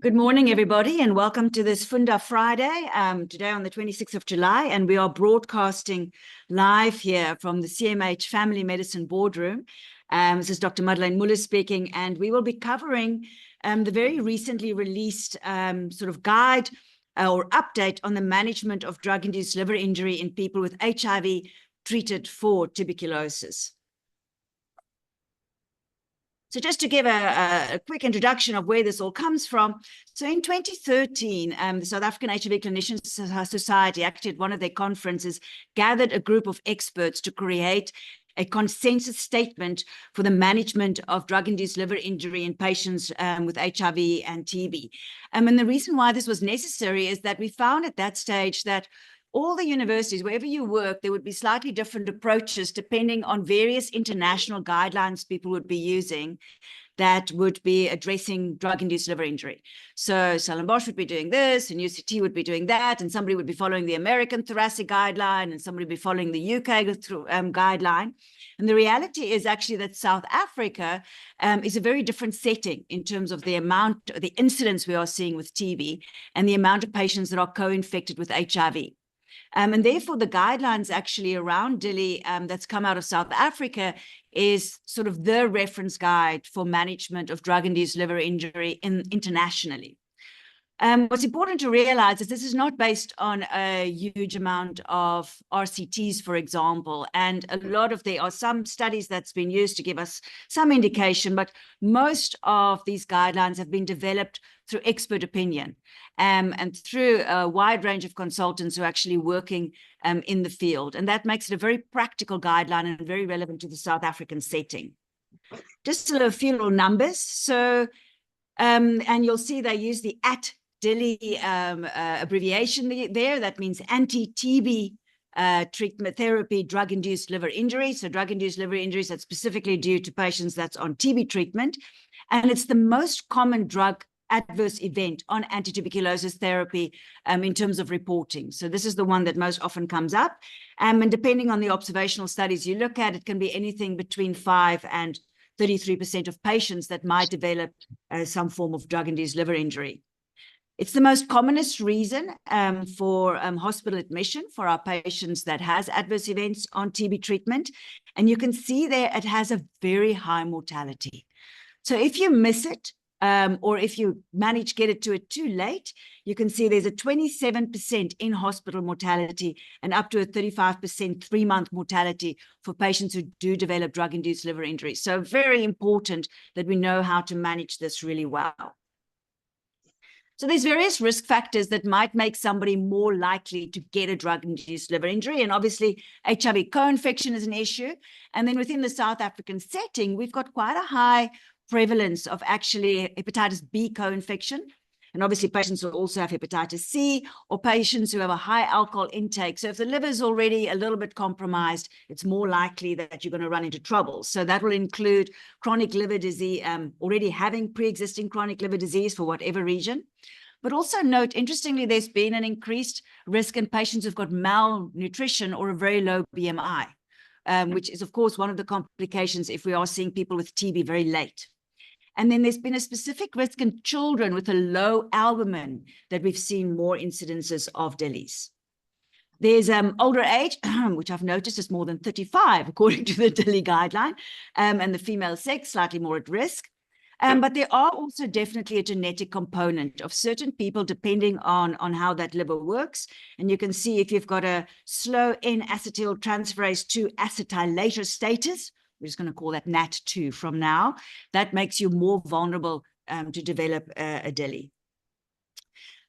Good morning, everybody, and welcome to this Funda Friday, today on the 26th of July, and we are broadcasting live here from the CMH Family Medicine Boardroom. This is Dr. Madeleine Muller speaking, and we will be covering the very recently released sort of guide or update on the management of drug-induced liver injury in people with HIV treated for tuberculosis. So just to give a quick introduction of where this all comes from. So in 2013, the South African HIV Clinicians Society, actually at one of their conferences, gathered a group of experts to create a consensus statement for the management of drug-induced liver injury in patients with HIV and TB. And the reason why this was necessary is that we found at that stage that all the universities, wherever you work, there would be slightly different approaches depending on various international guidelines people would be using that would be addressing drug-induced liver injury. So Stellenbosch would be doing this, and UCT would be doing that, and somebody would be following the American thoracic guideline, and somebody would be following the UK guideline. And the reality is actually that South Africa is a very different setting in terms of the amount, the incidence we are seeing with TB, and the amount of patients that are co-infected with HIV. And therefore, the guidelines actually around DILI that's come out of South Africa is sort of the reference guide for management of drug-induced liver injury internationally. What's important to realize is this is not based on a huge amount of RCTs, for example, and there are some studies that's been used to give us some indication, but most of these guidelines have been developed through expert opinion and through a wide range of consultants who are actually working in the field. And that makes it a very practical guideline and very relevant to the South African setting. Just a few little numbers. So, and you'll see they use the AT-DILI abbreviation there. That means anti-TB treatment therapy, drug-induced liver injury. So drug-induced liver injuries that's specifically due to patients that's on TB treatment. And it's the most common drug adverse event on anti-tuberculosis therapy in terms of reporting. So this is the one that most often comes up. And depending on the observational studies you look at, it can be anything between 5 and 33% of patients that might develop some form of drug-induced liver injury. It's the most commonest reason for hospital admission for our patients that has adverse events on TB treatment. And you can see there it has a very high mortality. So if you miss it, or if you manage to get it to it too late, you can see there's a 27% in-hospital mortality and up to a 35% 3-month mortality for patients who do develop drug-induced liver injury. So very important that we know how to manage this really well. So there's various risk factors that might make somebody more likely to get a drug-induced liver injury. And obviously, HIV co-infection is an issue. And then within the South African setting, we've got quite a high prevalence of actually hepatitis B co-infection. And obviously patients will also have hepatitis C or patients who have a high alcohol intake. So if the liver is already a little bit compromised, it's more likely that you're going to run into trouble. So that will include chronic liver disease, already having pre-existing chronic liver disease for whatever region. But also note, interestingly, there's been an increased risk in patients who've got malnutrition or a very low BMI, which is, of course, one of the complications if we are seeing people with TB very late. And then there's been a specific risk in children with a low albumin that we've seen more incidences of DILIs. There's older age, which I've noticed is more than 35, according to the DILI guideline, and the female sex slightly more at risk. But there are also definitely a genetic component of certain people depending on how that liver works. And you can see if you've got a slow N-acetyltransferase 2 acetylator status, we're just going to call that NAT2 from now, that makes you more vulnerable to develop a DILI.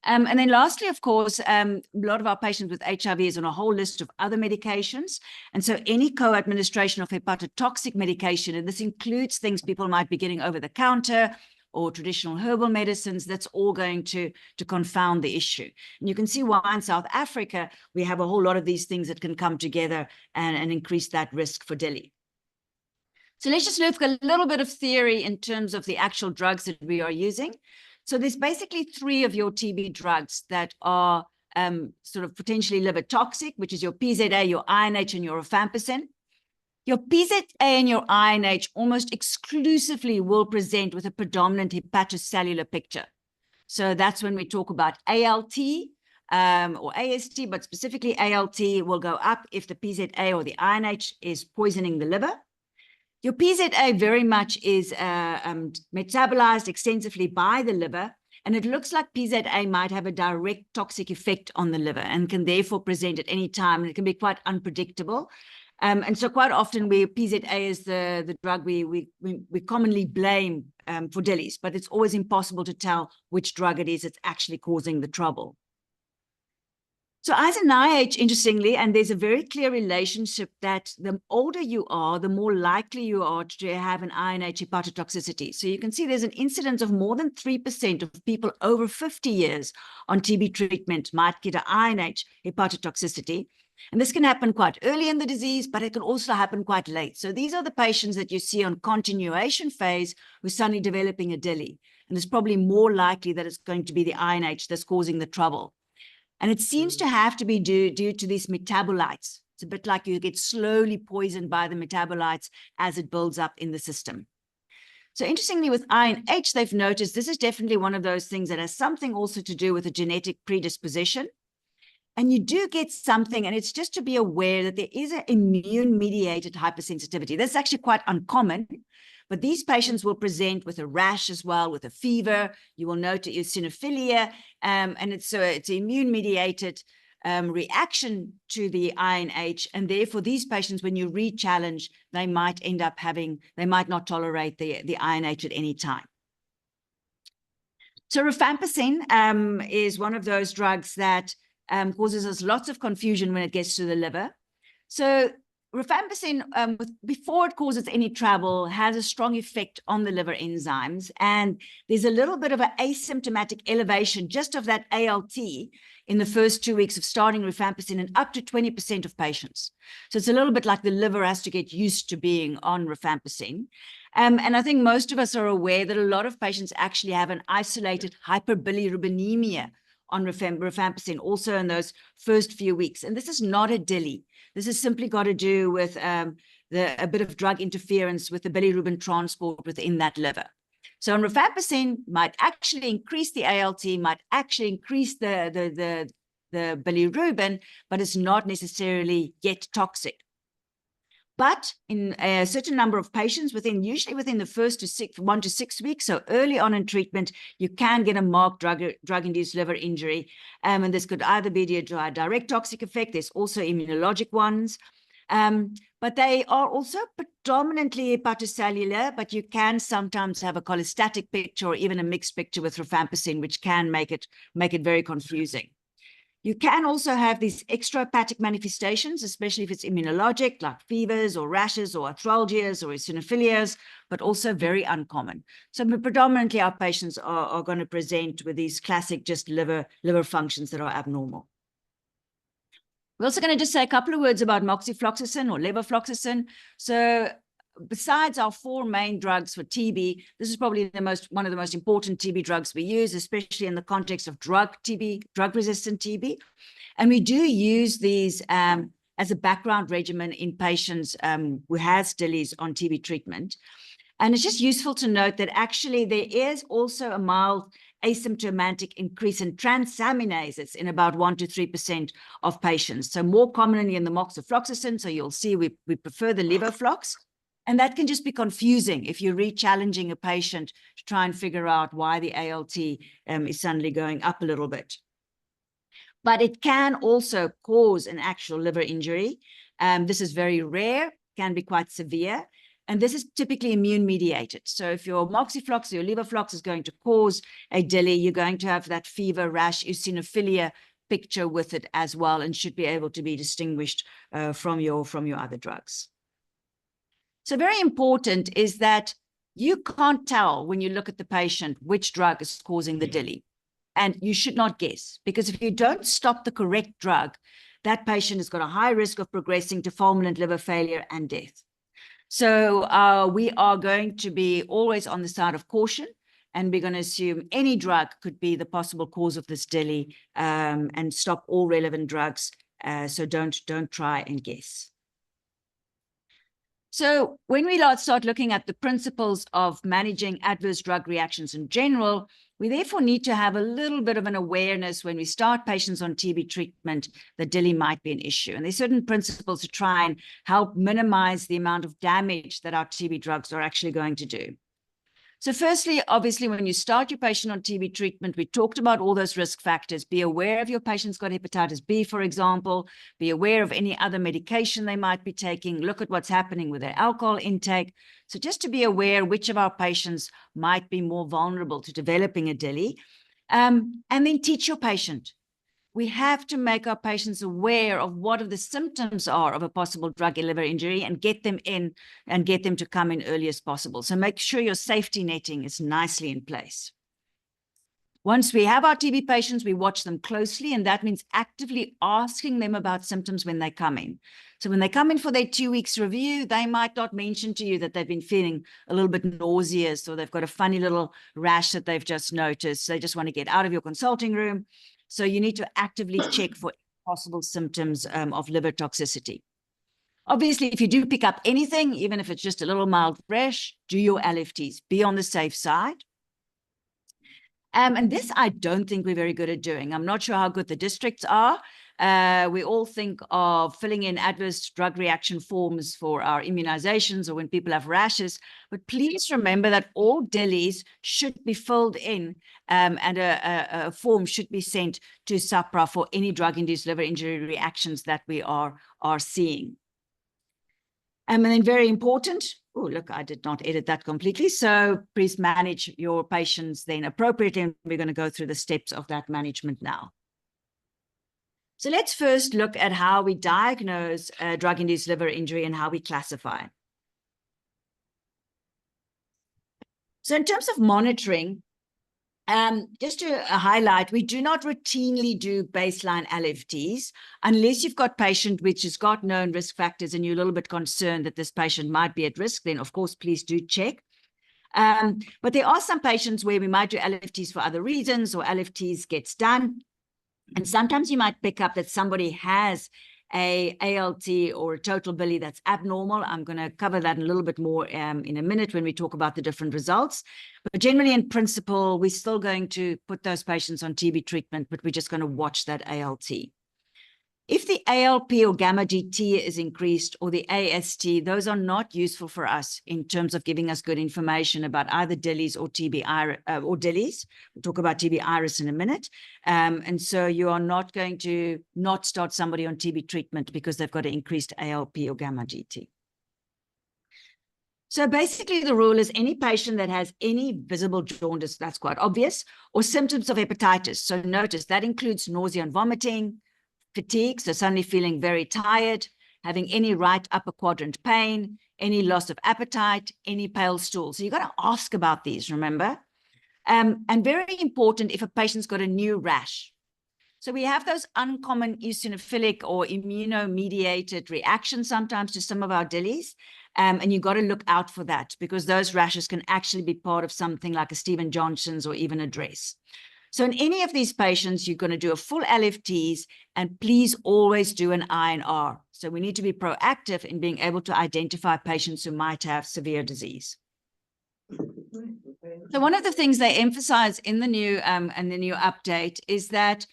And then lastly, of course, a lot of our patients with HIV is on a whole list of other medications. And so any co-administration of hepatotoxic medication, and this includes things people might be getting over the counter or traditional herbal medicines, that's all going to confound the issue. And you can see why in South Africa, we have a whole lot of these things that can come together and increase that risk for DILI. So let's just look at a little bit of theory in terms of the actual drugs that we are using. So there's basically 3 of your TB drugs that are sort of potentially liver toxic, which is your PZA, your INH, and your rifampicin. Your PZA and your INH almost exclusively will present with a predominant hepatocellular picture. So that's when we talk about ALT or AST, but specifically ALT will go up if the PZA or the INH is poisoning the liver. Your PZA very much is metabolized extensively by the liver, and it looks like PZA might have a direct toxic effect on the liver and can therefore present at any time, and it can be quite unpredictable. And so quite often PZA is the drug we commonly blame for DILIs, but it's always impossible to tell which drug it is that's actually causing the trouble. So as an IH, interestingly, and there's a very clear relationship that the older you are, the more likely you are to have an INH hepatotoxicity. So you can see there's an incidence of more than 3% of people over 50 years on TB treatment might get an INH hepatotoxicity. And this can happen quite early in the disease, but it can also happen quite late. So these are the patients that you see on continuation phase who are suddenly developing a DILI. And it's probably more likely that it's going to be the INH that's causing the trouble. And it seems to have to be due to these metabolites. It's a bit like you get slowly poisoned by the metabolites as it builds up in the system. So interestingly, with INH, they've noticed this is definitely one of those things that has something also to do with a genetic predisposition. And you do get something, and it's just to be aware that there is an immune-mediated hypersensitivity. That's actually quite uncommon, but these patients will present with a rash as well, with a fever. You will note eosinophilia, and it's an immune-mediated reaction to the INH, and therefore these patients, when you re-challenge, they might end up they might not tolerate the INH at any time. So rifampicin is one of those drugs that causes us lots of confusion when it gets to the liver. So rifampicin, before it causes any trouble, has a strong effect on the liver enzymes. And there's a little bit of an asymptomatic elevation just of that ALT in the first 2 weeks of starting rifampicin in up to 20% of patients. So it's a little bit like the liver has to get used to being on rifampicin. And I think most of us are aware that a lot of patients actually have an isolated hyperbilirubinemia on rifampicin also in those first few weeks. And this is not a DILI. This has simply got to do with a bit of drug interference with the bilirubin transport within that liver. So on rifampicin might actually increase the ALT, might actually increase the bilirubin, but it's not necessarily yet toxic. But in a certain number of patients, usually within the first 1 to 6 weeks, so early on in treatment, you can get a marked drug-induced liver injury. And this could either be due to a direct toxic effect. There's also immunologic ones. But they are also predominantly hepatocellular, but you can sometimes have a cholestatic picture or even a mixed picture with rifampicin, which can make it very confusing. You can also have these extrahepatic manifestations, especially if it's immunologic, like fevers or rashes or arthralgias or eosinophilias, but also very uncommon. So predominantly our patients are going to present with these classic just liver functions that are abnormal. We're also going to just say a couple of words about moxifloxacin or levofloxacin. So besides our 4 main drugs for TB, this is probably one of the most important TB drugs we use, especially in the context of drug-resistant TB. And we do use these as a background regimen in patients who has DILIs on TB treatment. And it's just useful to note that actually there is also a mild asymptomatic increase in transaminases in about 1 to 3% of patients. So more commonly in the moxifloxacin, so you'll see we prefer the levoflox. And that can just be confusing if you're re-challenging a patient to try and figure out why the ALT is suddenly going up a little bit. But it can also cause an actual liver injury. This is very rare, can be quite severe. And this is typically immune-mediated. So if your moxiflox or your levoflox is going to cause a DILI, you're going to have that fever, rash, eosinophilia picture with it as well, and should be able to be distinguished from your other drugs. So very important is that you can't tell when you look at the patient which drug is causing the DILI. And you should not guess, because if you don't stop the correct drug, that patient has got a high risk of progressing to fulminant liver failure and death. So we are going to be always on the side of caution, and we're going to assume any drug could be the possible cause of this DILI, and stop all relevant drugs. So don't try and guess. So when we start looking at the principles of managing adverse drug reactions in general, we therefore need to have a little bit of an awareness when we start patients on TB treatment that DILI might be an issue. And there's certain principles to try and help minimize the amount of damage that our TB drugs are actually going to do. So firstly, obviously, when you start your patient on TB treatment, we talked about all those risk factors. Be aware if your patient's got hepatitis B, for example. Be aware of any other medication they might be taking. Look at what's happening with their alcohol intake. So just to be aware which of our patients might be more vulnerable to developing a DILI. And then teach your patient. We have to make our patients aware of what the symptoms are of a possible drug and liver injury and get them in and get them to come in early as possible. So make sure your safety netting is nicely in place. Once we have our TB patients, we watch them closely, and that means actively asking them about symptoms when they come in. So when they come in for their 2 weeks review, they might not mention to you that they've been feeling a little bit nauseous or they've got a funny little rash that they've just noticed. They just want to get out of your consulting room. So you need to actively check for possible symptoms of liver toxicity. Obviously, if you do pick up anything, even if it's just a little mild rash, do your LFTs. Be on the safe side. And this I don't think we're very good at doing. I'm not sure how good the districts are. We all think of filling in adverse drug reaction forms for our immunizations or when people have rashes, but please remember that all DILIs should be filled in and a form should be sent to SAPRA for any drug-induced liver injury reactions that we are seeing. And then very important, oh, look, I did not edit that completely. So please manage your patients then appropriately. And we're going to go through the steps of that management now. So let's first look at how we diagnose drug-induced liver injury and how we classify. So in terms of monitoring, just to highlight, we do not routinely do baseline LFTs unless you've got patient which has got known risk factors and you're a little bit concerned that this patient might be at risk, then of course, please do check. But there are some patients where we might do LFTs for other reasons or LFTs gets done. And sometimes you might pick up that somebody has a ALT or a total BILI that's abnormal. I'm going to cover that a little bit more in a minute when we talk about the different results. But generally, in principle, we're still going to put those patients on TB treatment, but we're just going to watch that ALT. If the ALP or gamma GT is increased or the AST, those are not useful for us in terms of giving us good information about either DILIs or or DILIs. We'll talk about TB iris in a minute. And so you are not going to not start somebody on TB treatment because they've got an increased ALP or gamma GT. So basically the rule is any patient that has any visible jaundice, that's quite obvious, or symptoms of hepatitis. So notice that includes nausea and vomiting, fatigue, so suddenly feeling very tired, having any right upper quadrant pain, any loss of appetite, any pale stool. So you've got to ask about these, remember? And very important if a patient's got a new rash. So we have those uncommon eosinophilic or immunomediated reactions sometimes to some of our DILIs, and you've got to look out for that because those rashes can actually be part of something like a Stevens-Johnson's or even a DRESS. So in any of these patients, you're going to do a full LFTs, and please always do an INR. So we need to be proactive in being able to identify patients who might have severe disease. So one of the things they emphasize in the new update is that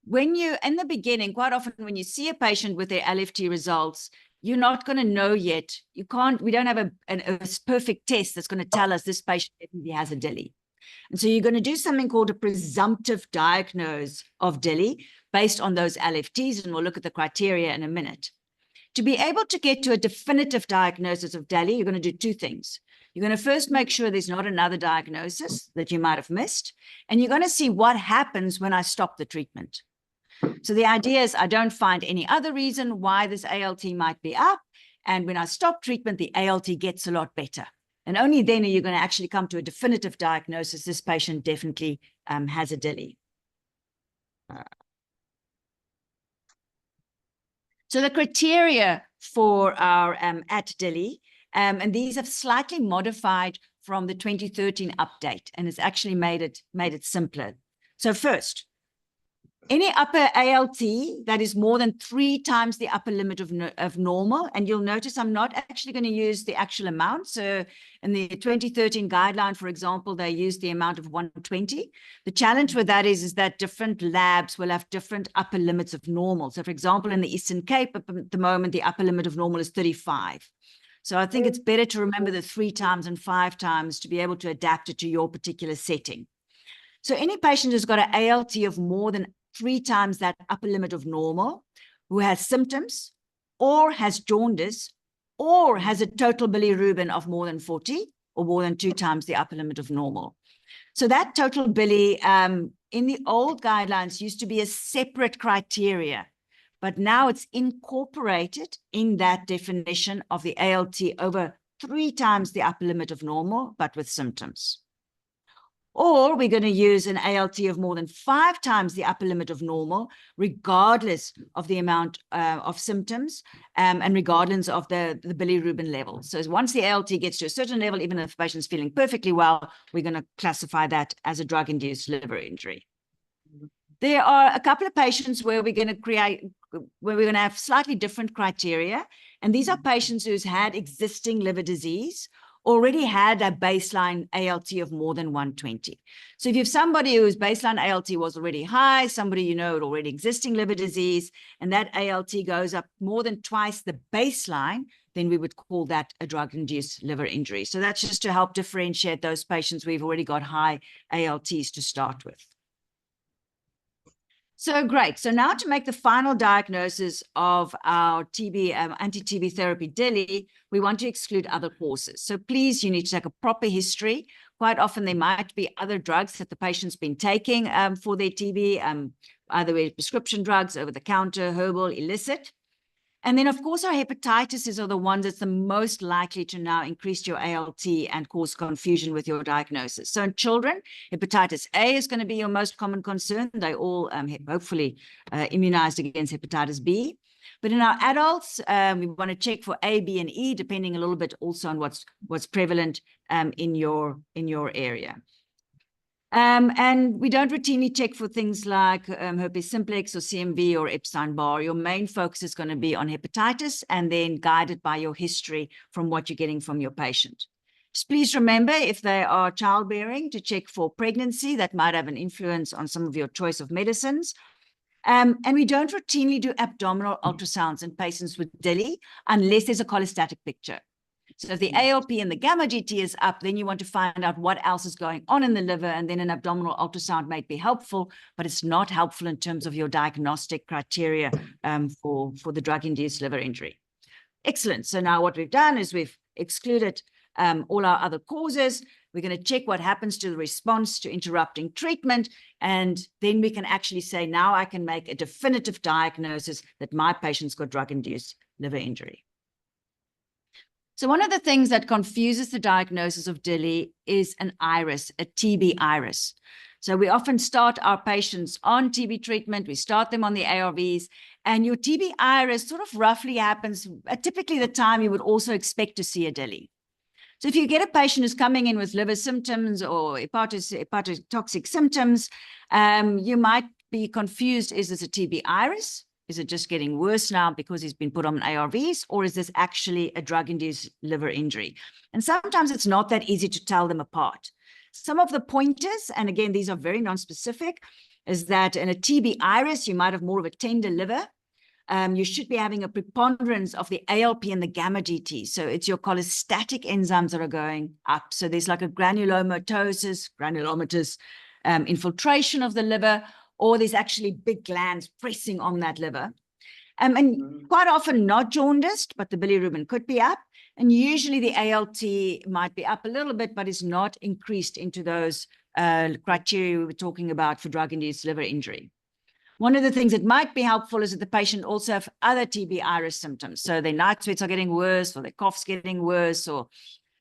when you, in the beginning, quite often when you see a patient with their LFT results, you're not going to know yet. We don't have a perfect test that's going to tell us this patient definitely has a DILI. And so you're going to do something called a presumptive diagnose of DILI based on those LFTs, and we'll look at the criteria in a minute. To be able to get to a definitive diagnosis of DILI, you're going to do two things. You're going to first make sure there's not another diagnosis that you might have missed, and you're going to see what happens when I stop the treatment. So the idea is I don't find any other reason why this ALT might be up, and when I stop treatment, the ALT gets a lot better. And only then are you going to actually come to a definitive diagnosis. This patient definitely has a DILI. So the criteria for our AT-DILI, and these have slightly modified from the 2013 update, and it's actually made it simpler. So first, Any upper ALT that is more than 3 times the upper limit of normal, and you'll notice I'm not actually going to use the actual amount. So in the 2013 guideline, for example, they used the amount of 120. The challenge with that is that different labs will have different upper limits of normal. So for example, in the Eastern Cape at the moment, the upper limit of normal is 35. So I think it's better to remember the 3 times and 5 times to be able to adapt it to your particular setting. So any patient who's got an ALT of more than 3 times that upper limit of normal, who has symptoms or has jaundice or has a total bilirubin of more than 40 or more than 2 times the upper limit of normal. So that total bili in the old guidelines used to be a separate criteria, but now it's incorporated in that definition of the ALT over 3 times the upper limit of normal, but with symptoms. Or we're going to use an ALT of more than 5 times the upper limit of normal, regardless of the amount of symptoms and regardless of the bilirubin level. So once the ALT gets to a certain level, even if the patient's feeling perfectly well, we're going to classify that as a drug-induced liver injury. There are a couple of patients where we're going to have slightly different criteria. And these are patients who's had existing liver disease, already had a baseline ALT of more than 120. So if you have somebody whose baseline ALT was already high, somebody you know had already existing liver disease, and that ALT goes up more than twice the baseline, then we would call that a drug-induced liver injury. So that's just to help differentiate those patients where we've already got high ALTs to start with. So great. So now to make the final diagnosis of our TB, anti-TB therapy DILI, we want to exclude other causes. So please, you need to take a proper history. Quite often there might be other drugs that the patient's been taking for their TB, either with prescription drugs, over-the-counter, herbal, illicit. And then, of course, our hepatitis are the ones that's the most likely to now increase your ALT and cause confusion with your diagnosis. So in children, hepatitis A is going to be your most common concern. They all hopefully immunized against hepatitis B. But in our adults, we want to check for A, B, and E, depending a little bit also on what's prevalent in your area. And we don't routinely check for things like herpes simplex or CMV or Epstein-Barr. Your main focus is going to be on hepatitis and then guided by your history from what you're getting from your patient. Just please remember, if they are childbearing, to check for pregnancy. That might have an influence on some of your choice of medicines. And we don't routinely do abdominal ultrasounds in patients with DILI unless there's a cholestatic picture. So if the ALP and the gamma GT is up, then you want to find out what else is going on in the liver, and then an abdominal ultrasound might be helpful, but it's not helpful in terms of your diagnostic criteria for the drug-induced liver injury. Excellent. So now what we've done is we've excluded all our other causes. We're going to check what happens to the response to interrupting treatment, and then we can actually say, now I can make a definitive diagnosis that my patient's got drug-induced liver injury. So one of the things that confuses the diagnosis of DILI is an iris, a TB iris. So we often start our patients on TB treatment. We start them on the ARVs, and your TB iris sort of roughly happens at typically the time you would also expect to see a DILI. So if you get a patient who's coming in with liver symptoms or hepatotoxic symptoms, you might be confused, is this a TB iris? Is it just getting worse now because he's been put on ARVs, or is this actually a drug-induced liver injury? And sometimes it's not that easy to tell them apart. Some of the pointers, and again, these are very non-specific, is that in a TB iris, you might have more of a tender liver. You should be having a preponderance of the ALP and the gamma GT. So it's your cholestatic enzymes that are going up. So there's like a granulomatous infiltration of the liver, or there's actually big glands pressing on that liver. And quite often not jaundiced, but the bilirubin could be up. And usually the ALT might be up a little bit, but is not increased into those criteria we were talking about for drug-induced liver injury. One of the things that might be helpful is that the patient also have other TB iris symptoms. So their night sweats are getting worse, or their cough's getting worse, or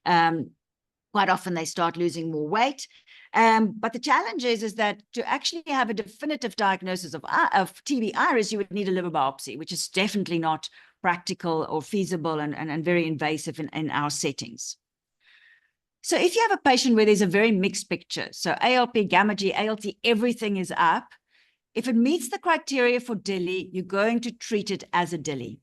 quite often they start losing more weight. But the challenge is that to actually have a definitive diagnosis of TB iris, you would need a liver biopsy, which is definitely not practical or feasible and very invasive in our settings. So if you have a patient where there's a very mixed picture, so ALP, gamma G, ALT, everything is up, if it meets the criteria for DILI, you're going to treat it as a DILI.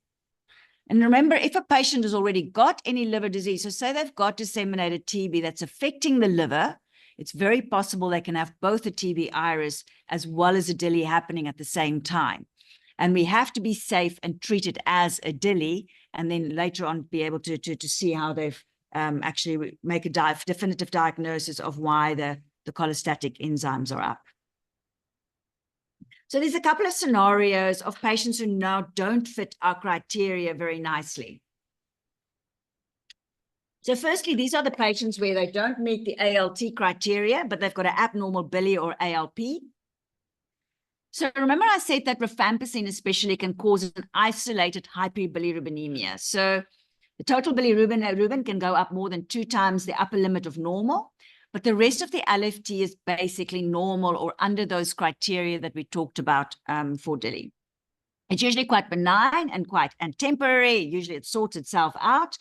And remember, if a patient has already got any liver disease, so say they've got disseminated TB that's affecting the liver, it's very possible they can have both a TB iris as well as a DILI happening at the same time. And we have to be safe and treat it as a DILI, and then later on be able to see how they've actually make a definitive diagnosis of why the cholestatic enzymes are up. So there's a couple of scenarios of patients who now don't fit our criteria very nicely. So firstly, these are the patients where they don't meet the ALT criteria, but they've got an abnormal bili or ALP. So remember I said that rifampicin especially can cause an isolated hyperbilirubinemia. So the total bilirubin can go up more than 2 times the upper limit of normal, but the rest of the LFT is basically normal or under those criteria that we talked about for DILI. It's usually quite benign and temporary. Usually it sorts itself out.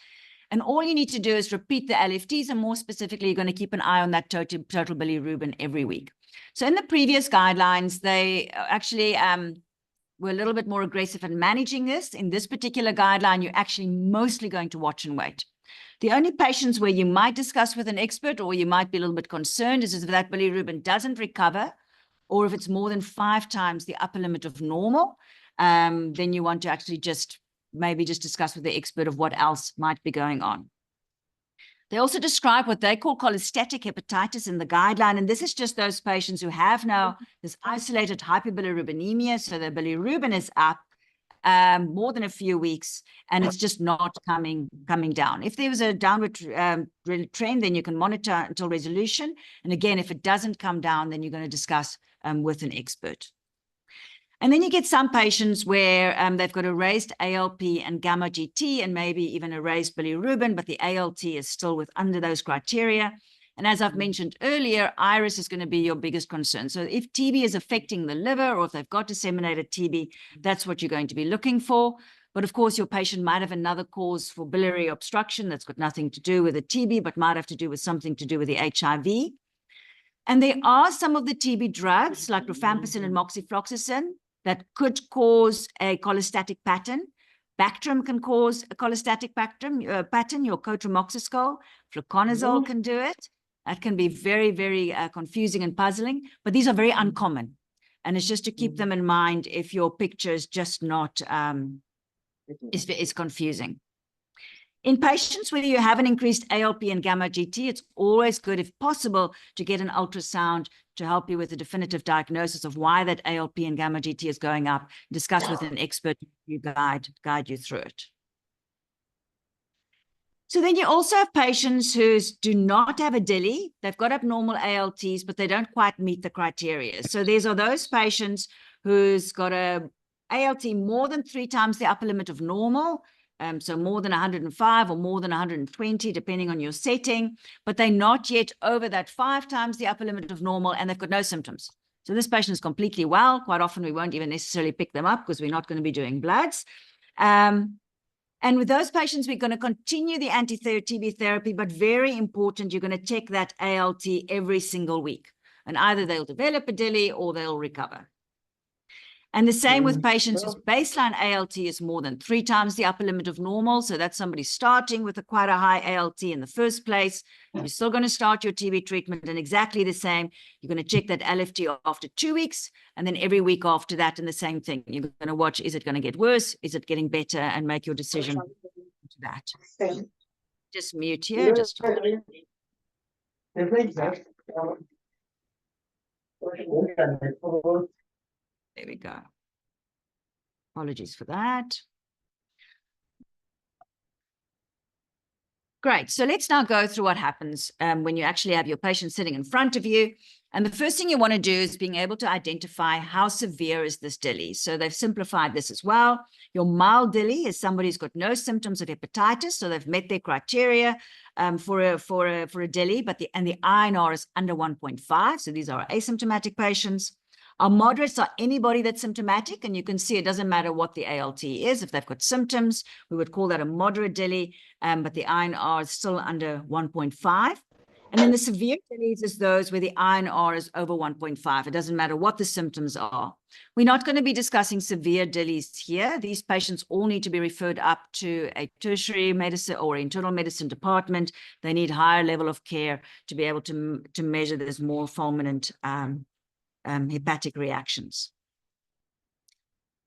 And all you need to do is repeat the LFTs, and more specifically, you're going to keep an eye on that total bilirubin every week. So in the previous guidelines, they actually were a little bit more aggressive in managing this. In this particular guideline, you're actually mostly going to watch and wait. The only patients where you might discuss with an expert or you might be a little bit concerned is if that bilirubin doesn't recover, or if it's more than 5 times the upper limit of normal, then you want to actually maybe just discuss with the expert of what else might be going on. They also describe what they call cholestatic hepatitis in the guideline, and this is just those patients who have now this isolated hyperbilirubinemia, so their bilirubin is up more than a few weeks, and it's just not coming down. If there was a downward trend, then you can monitor until resolution, and again, if it doesn't come down, then you're going to discuss with an expert. And then you get some patients where they've got a raised ALP and gamma GT and maybe even a raised bilirubin, but the ALT is still under those criteria. And as I've mentioned earlier, iris is going to be your biggest concern. So if TB is affecting the liver, or if they've got disseminated TB, that's what you're going to be looking for. But of course, your patient might have another cause for biliary obstruction that's got nothing to do with the TB, but might have to do with something to do with the HIV. And there are some of the TB drugs like rifampicin and moxifloxacin that could cause a cholestatic pattern. Bactrim can cause a cholestatic pattern, your cotrimoxazole, fluconazole can do it. That can be very, very confusing and puzzling, but these are very uncommon. And it's just to keep them in mind if your picture is just not, is confusing. In patients where you have an increased ALP and gamma GT, it's always good, if possible, to get an ultrasound to help you with a definitive diagnosis of why that ALP and gamma GT is going up. Discuss with an expert to guide you through it. So then you also have patients who do not have a DILI. They've got abnormal ALTs, but they don't quite meet the criteria. So these are those patients who's got a ALT more than 3 times the upper limit of normal, so more than 105 or more than 120, depending on your setting, but they're not yet over that 5 times the upper limit of normal, and they've got no symptoms. So this patient is completely well. Quite often we won't even necessarily pick them up because we're not going to be doing bloods. And with those patients, we're going to continue the anti-TB therapy, but very important, you're going to check that ALT every single week, and either they'll develop a DILI or they'll recover. And the same with patients whose baseline ALT is more than 3 times the upper limit of normal. So that's somebody starting with quite a high ALT in the first place. You're still going to start your TB treatment, and exactly the same. You're going to check that LFT after 2 weeks, and then every week after that, and the same thing. You're going to watch, is it going to get worse? Is it getting better? And make your decision to that. Just mute here. There we go. Apologies for that. Great. So let's now go through what happens when you actually have your patient sitting in front of you. And the first thing you want to do is being able to identify how severe is this DILI. So they've simplified this as well. Your mild DILI is somebody who's got no symptoms of hepatitis, so they've met their criteria for a DILI, but the INR is under 1.5. So these are asymptomatic patients. Our moderates are anybody that's symptomatic, and you can see it doesn't matter what the ALT is. If they've got symptoms, we would call that a moderate DILI, but the INR is still under 1.5. And then the severe DILIs is those where the INR is over 1.5. It doesn't matter what the symptoms are. We're not going to be discussing severe DILIs here. These patients all need to be referred up to a tertiary medicine or internal medicine department. They need higher level of care to be able to measure those more fulminant hepatic reactions.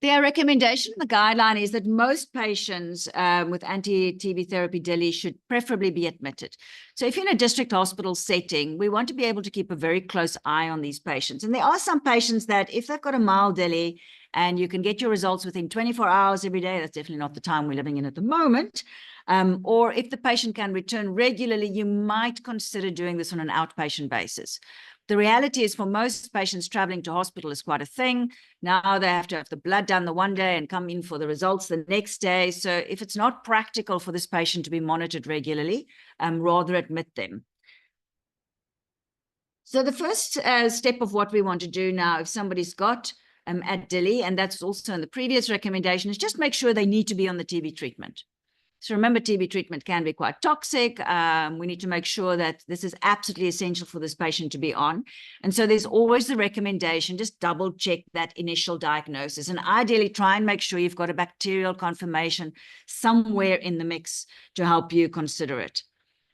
Their recommendation, the guideline, is that most patients with anti-TB therapy DILI should preferably be admitted. So if you're in a district hospital setting, we want to be able to keep a very close eye on these patients. And there are some patients that if they've got a mild DILI and you can get your results within 24 hours every day, that's definitely not the time we're living in at the moment. Or if the patient can return regularly, you might consider doing this on an outpatient basis. The reality is for most patients, traveling to hospital is quite a thing. Now they have to have the blood done the one day and come in for the results the next day. So if it's not practical for this patient to be monitored regularly, rather admit them. So the first step of what we want to do now, if somebody's got AT-DILI, and that's also in the previous recommendation, is just make sure they need to be on the TB treatment. So remember, TB treatment can be quite toxic. We need to make sure that this is absolutely essential for this patient to be on. And so there's always the recommendation, just double check that initial diagnosis. And ideally try and make sure you've got a bacterial confirmation somewhere in the mix to help you consider it.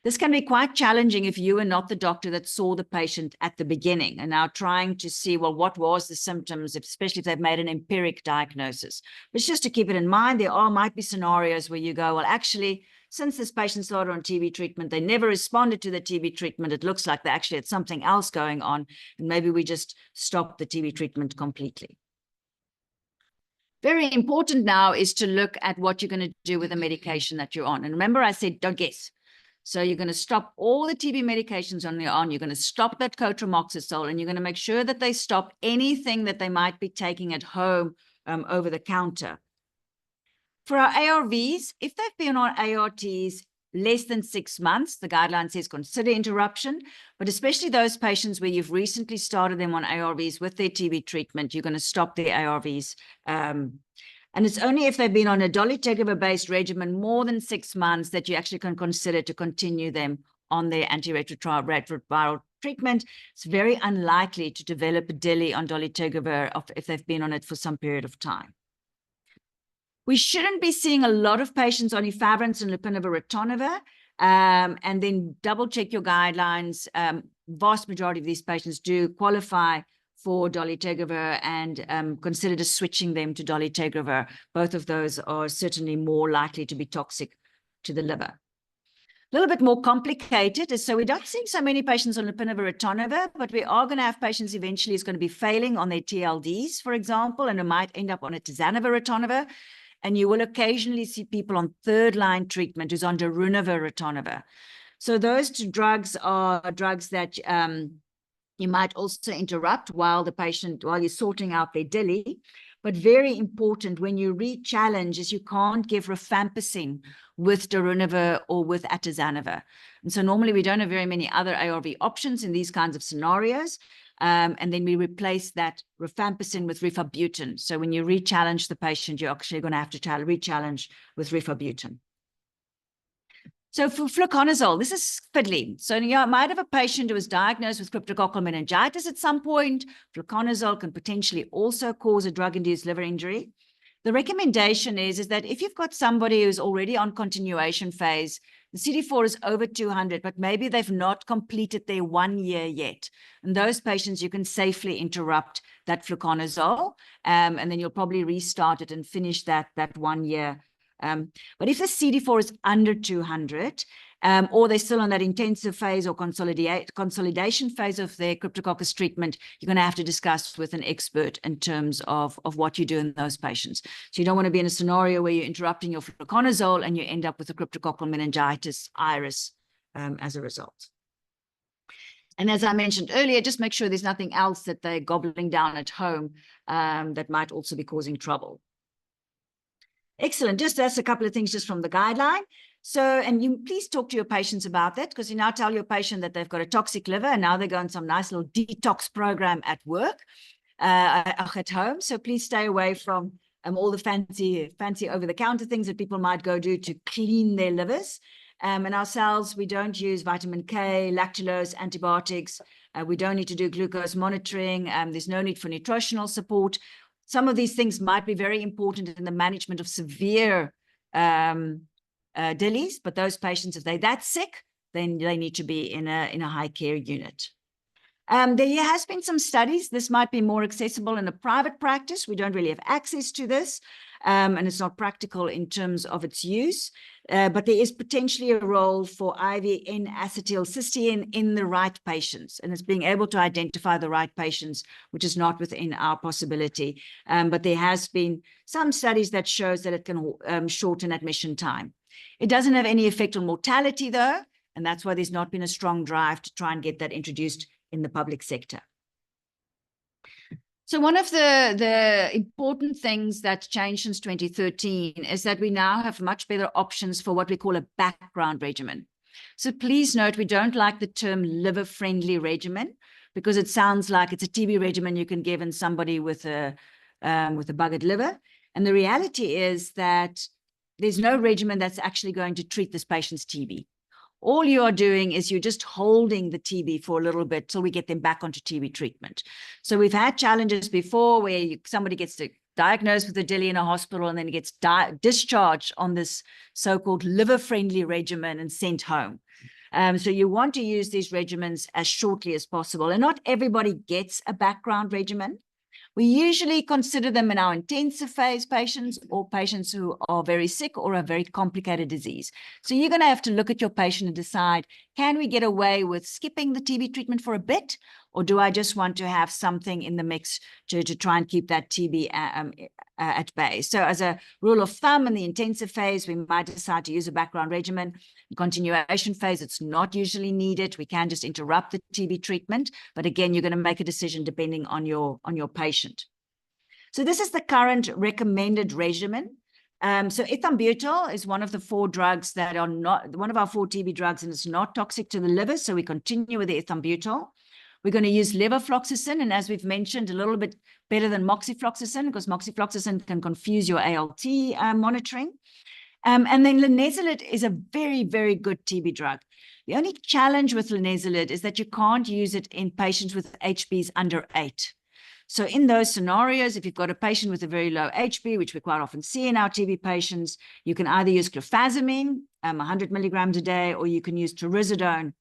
This can be quite challenging if you are not the doctor that saw the patient at the beginning and now trying to see, well, what was the symptoms, especially if they've made an empiric diagnosis. But it's just to keep it in mind, there might be scenarios where you go, well, actually, since this patient started on TB treatment, they never responded to the TB treatment. It looks like they actually had something else going on, and maybe we just stopped the TB treatment completely. Very important now is to look at what you're going to do with the medication that you're on. And remember, I said, don't guess. So you're going to stop all the TB medications on your own. You're going to stop that cotrimoxazole, and you're going to make sure that they stop anything that they might be taking at home over the counter. For our ARVs, if they've been on ARTs less than 6 months, the guideline says consider interruption, but especially those patients where you've recently started them on ARVs with their TB treatment, you're going to stop their ARVs. And it's only if they've been on a dolutegravir-based regimen more than 6 months that you actually can consider to continue them on their antiretroviral treatment. It's very unlikely to develop a DILI on dolutegravir if they've been on it for some period of time. We shouldn't be seeing a lot of patients on efavirenz and lopinavir-ritonavir, and then double check your guidelines. Vast majority of these patients do qualify for dolutegravir and consider switching them to dolutegravir. Both of those are certainly more likely to be toxic to the liver. A little bit more complicated is, so we're not seeing so many patients on lopinavir-ritonavir, but we are going to have patients eventually who's going to be failing on their TLDs, for example, and it might end up on a tizanavir-ritonavir. And you will occasionally see people on third-line treatment who's on darunavir-ritonavir. So those two drugs are drugs that you might also interrupt while you're sorting out their DILI. But very important when you re-challenge is you can't give rifampicin with darunavir or with atazanavir. And so normally we don't have very many other ARV options in these kinds of scenarios. And then we replace that rifampicin with rifabutin. So when you re-challenge the patient, you're actually going to have to re-challenge with rifabutin. So for fluconazole, this is fiddly. So you might have a patient who was diagnosed with cryptococcal meningitis at some point. Fluconazole can potentially also cause a drug-induced liver injury. The recommendation is that if you've got somebody who's already on continuation phase, the CD4 is over 200, but maybe they've not completed their 1 year yet. And those patients, you can safely interrupt that fluconazole, and then you'll probably restart it and finish that 1 year. But if the CD4 is under 200, or they're still on that intensive phase or consolidation phase of their cryptococcus treatment, you're going to have to discuss with an expert in terms of what you do in those patients. So you don't want to be in a scenario where you're interrupting your fluconazole and you end up with a cryptococcal meningitis iris as a result. And as I mentioned earlier, just make sure there's nothing else that they're gobbling down at home that might also be causing trouble. Excellent. Just that's a couple of things just from the guideline. So, and you please talk to your patients about that, because you now tell your patient that they've got a toxic liver and now they're going some nice little detox program at work, at home. So please stay away from all the fancy over-the-counter things that people might go do to clean their livers. In ourselves, we don't use vitamin K, lactulose, antibiotics. We don't need to do glucose monitoring. There's no need for nutritional support. Some of these things might be very important in the management of severe DILIs, but those patients, if they're that sick, then they need to be in a high care unit. There has been some studies. This might be more accessible in a private practice. We don't really have access to this, and it's not practical in terms of its use. But there is potentially a role for IV N-acetylcysteine in the right patients, and it's being able to identify the right patients, which is not within our possibility. But there has been some studies that shows that it can shorten admission time. It doesn't have any effect on mortality, though, and that's why there's not been a strong drive to try and get that introduced in the public sector. So one of the important things that's changed since 2013 is that we now have much better options for what we call a background regimen. So please note, we don't like the term liver-friendly regimen because it sounds like it's a TB regimen you can give in somebody with a buggered liver. And the reality is that there's no regimen that's actually going to treat this patient's TB. All you are doing is you're just holding the TB for a little bit till we get them back onto TB treatment. So we've had challenges before where somebody gets diagnosed with a DILI in a hospital and then gets discharged on this so-called liver-friendly regimen and sent home. So you want to use these regimens as shortly as possible. And not everybody gets a background regimen. We usually consider them in our intensive phase patients or patients who are very sick or a very complicated disease. So you're going to have to look at your patient and decide, can we get away with skipping the TB treatment for a bit? Or do I just want to have something in the mix to try and keep that TB at bay? So as a rule of thumb, in the intensive phase, we might decide to use a background regimen. In continuation phase, it's not usually needed. We can just interrupt the TB treatment. But again, you're going to make a decision depending on your patient. So this is the current recommended regimen. So ethambutol is one of the 4 drugs that are not, one of our 4 TB drugs, and it's not toxic to the liver. So we continue with the ethambutol. We're going to use levofloxacin, and as we've mentioned, a little bit better than moxifloxacin because moxifloxacin can confuse your ALT monitoring. And then linezolid is a very, very good TB drug. The only challenge with linezolid is that you can't use it in patients with HBs under 8. So in those scenarios, if you've got a patient with a very low HB, which we quite often see in our TB patients, you can either use clofazimine, 100 milligrams a day, or you can use taururzidone,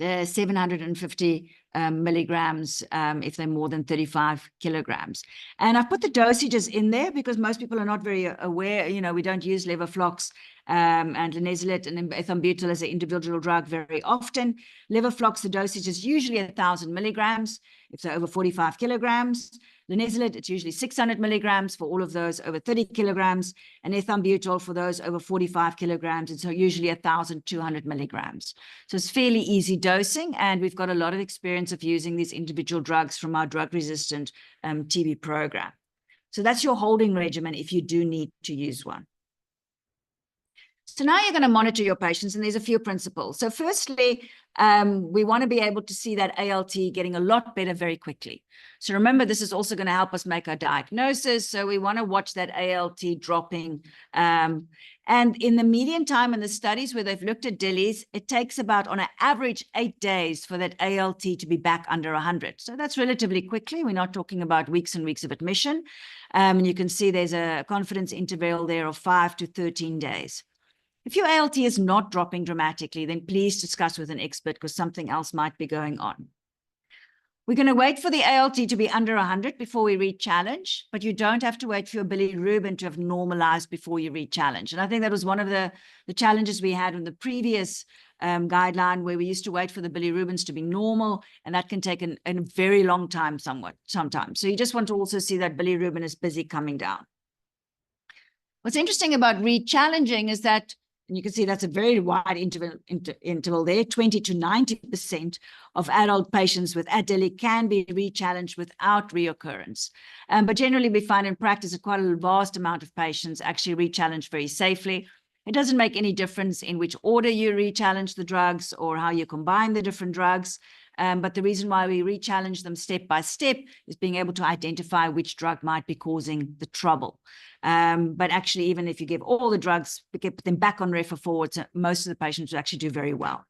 the 750 milligrams if they're more than 35 kilograms. And I've put the dosages in there because most people are not very aware. You know, we don't use levoflox and linezolid and ethambutol as an individual drug very often. Levoflox, the dosage is usually 1,000 milligrams if they're over 45 kilograms. Linezolid, it's usually 600 milligrams for all of those over 30 kilograms, and ethambutol for those over 45 kilograms, it's usually 1,200 milligrams. So it's fairly easy dosing, and we've got a lot of experience of using these individual drugs from our drug-resistant TB program. So that's your holding regimen if you do need to use one. So now you're going to monitor your patients, and there's a few principles. So firstly, we want to be able to see that ALT getting a lot better very quickly. So remember, this is also going to help us make our diagnosis. So we want to watch that ALT dropping. And in the median time in the studies where they've looked at DILIs, it takes about, on an average, 8 days for that ALT to be back under 100. So that's relatively quickly. We're not talking about weeks and weeks of admission. And you can see there's a confidence interval there of 5 to 13 days. If your ALT is not dropping dramatically, then please discuss with an expert because something else might be going on. We're going to wait for the ALT to be under 100 before we re-challenge, but you don't have to wait for your bilirubin to have normalized before you re-challenge. And I think that was one of the challenges we had in the previous guideline, where we used to wait for the bilirubins to be normal, and that can take a very long time sometimes. So you just want to also see that bilirubin is busy coming down. What's interesting about re-challenging is that, and you can see that's a very wide interval there, 20 to 90% of adult patients with AT-DILI can be re-challenged without reoccurrence. But generally, we find in practice that quite a vast amount of patients actually re-challenge very safely. It doesn't make any difference in which order you re-challenge the drugs or how you combine the different drugs. But the reason why we re-challenge them step by step is being able to identify which drug might be causing the trouble. But actually, even if you give all the drugs, get them back on refer forwards, most of the patients will actually do very well.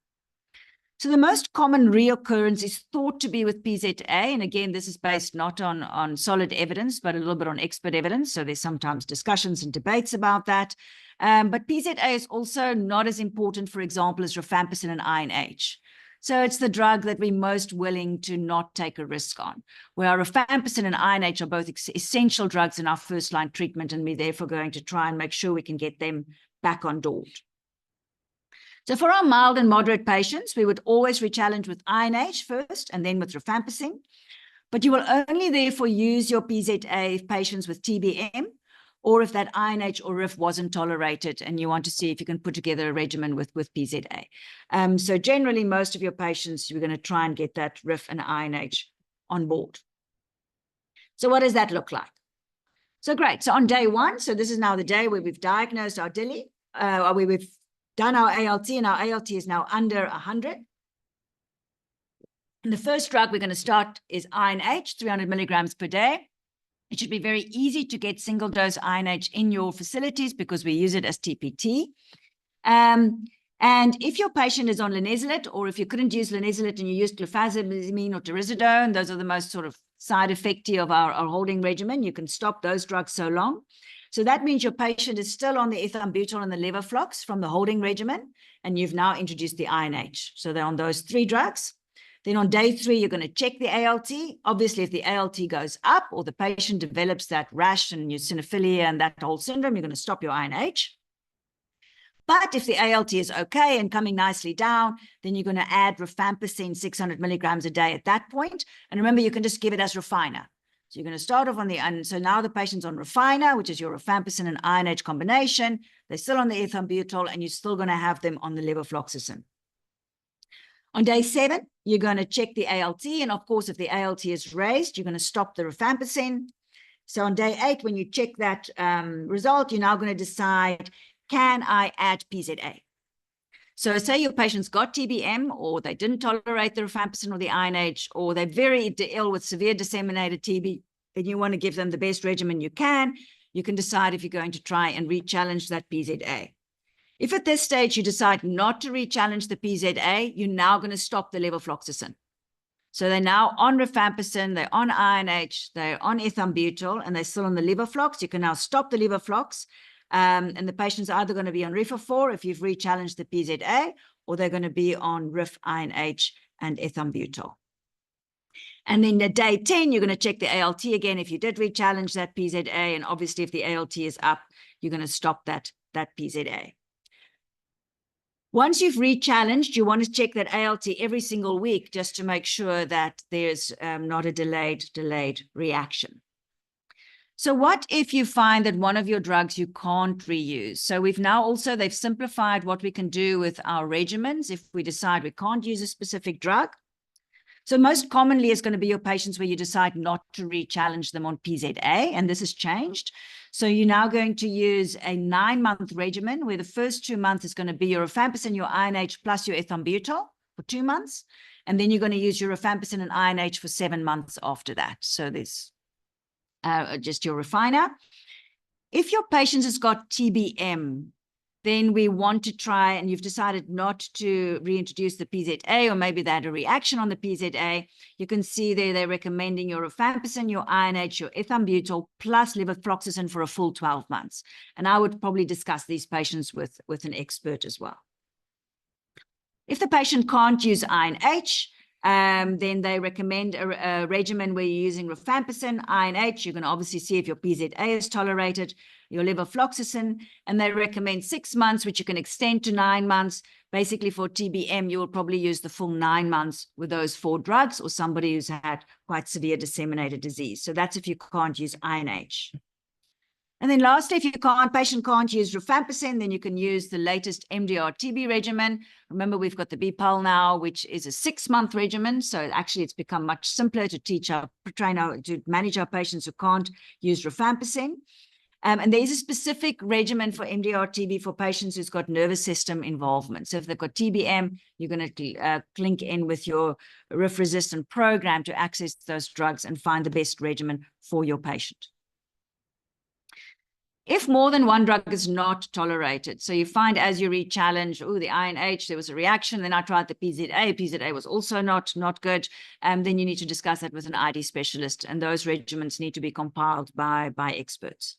So the most common reoccurrence is thought to be with PZA. And again, this is based not on solid evidence, but a little bit on expert evidence. So there's sometimes discussions and debates about that. But PZA is also not as important, for example, as rifampicin and INH. So it's the drug that we're most willing to not take a risk on, where rifampicin and INH are both essential drugs in our first-line treatment, and we're therefore going to try and make sure we can get them back on board. So for our mild and moderate patients, we would always re-challenge with INH first and then with rifampicin. But you will only therefore use your PZA if patients with TBM or if that INH or RIF wasn't tolerated and you want to see if you can put together a regimen with PZA. So generally, most of your patients, you're going to try and get that RIF and INH on board. So what does that look like? So great. So on day one, so this is now the day where we've diagnosed our DILI, where we've done our ALT, and our ALT is now under 100. And the first drug we're going to start is INH, 300 milligrams per day. It should be very easy to get single dose INH in your facilities because we use it as TPT. And if your patient is on linezolid, or if you couldn't use linezolid and you used gliflozamine or taururzidone, those are the most sort of side effecty of our holding regimen. You can stop those drugs so long. So that means your patient is still on the ethambutol and the levoflox from the holding regimen, and you've now introduced the INH. So they're on those 3 drugs. Then on day 3, you're going to check the ALT. Obviously, if the ALT goes up or the patient develops that rash and eosinophilia and that whole syndrome, you're going to stop your INH. But if the ALT is okay and coming nicely down, then you're going to add rifampicin 600 milligrams a day at that point. And remember, you can just give it as Refiner. So you're going to start off on the, and so now the patient's on Refiner, which is your rifampicin and INH combination. They're still on the ethambutol, and you're still going to have them on the levofloxacin. On day 7, you're going to check the ALT. And of course, if the ALT is raised, you're going to stop the rifampicin. So on day 8, when you check that result, you're now going to decide, can I add PZA? So say your patient's got TBM, or they didn't tolerate the rifampicin or the INH, or they're very ill with severe disseminated TB, and you want to give them the best regimen you can decide if you're going to try and re-challenge that PZA. If at this stage you decide not to re-challenge the PZA, you're now going to stop the levofloxacin. So they're now on rifampicin, they're on INH, they're on ethambutol, and they're still on the levoflox. You can now stop the levoflox. And the patient's either going to be on Rifafor if you've re-challenged the PZA, or they're going to be on RIF, INH, and ethambutol. And then at day 10, you're going to check the ALT again if you did re-challenge that PZA, and obviously if the ALT is up, you're going to stop that PZA. Once you've re-challenged, you want to check that ALT every single week just to make sure that there's not a delayed reaction. So what if you find that one of your drugs you can't reuse? So they've simplified what we can do with our regimens if we decide we can't use a specific drug. So most commonly it's going to be your patients where you decide not to re-challenge them on PZA, and this has changed. So you're now going to use a 9-month regimen where the first 2 months is going to be your rifampicin, your INH, plus your ethambutol for 2 months. And then you're going to use your rifampicin and INH for 7 months after that. So there's just your Refiner. If your patient has got TBM, then we want to try, and you've decided not to reintroduce the PZA, or maybe they had a reaction on the PZA, you can see there they're recommending your rifampicin, your INH, your ethambutol, plus levofloxacin for a full 12 months. And I would probably discuss these patients with an expert as well. If the patient can't use INH, then they recommend a regimen where you're using rifampicin, INH. You're going to obviously see if your PZA is tolerated, your levofloxacin, and they recommend 6 months, which you can extend to 9 months. Basically, for TBM, you will probably use the full 9 months with those 4 drugs, or somebody who's had quite severe disseminated disease. So that's if you can't use INH. And then lastly, if patient can't use rifampicin, then you can use the latest MDR TB regimen. Remember, we've got the BPAL now, which is a 6-month regimen. So actually, it's become much simpler to to manage our patients who can't use rifampicin. And there is a specific regimen for MDR-TB for patients who's got nervous system involvement. So if they've got TBM, you're going to link in with your RIF-resistant program to access those drugs and find the best regimen for your patient. If more than one drug is not tolerated, so you find as you re-challenge, oh, the INH, there was a reaction, then I tried the PZA was also not good, then you need to discuss that with an ID specialist, and those regimens need to be compiled by experts.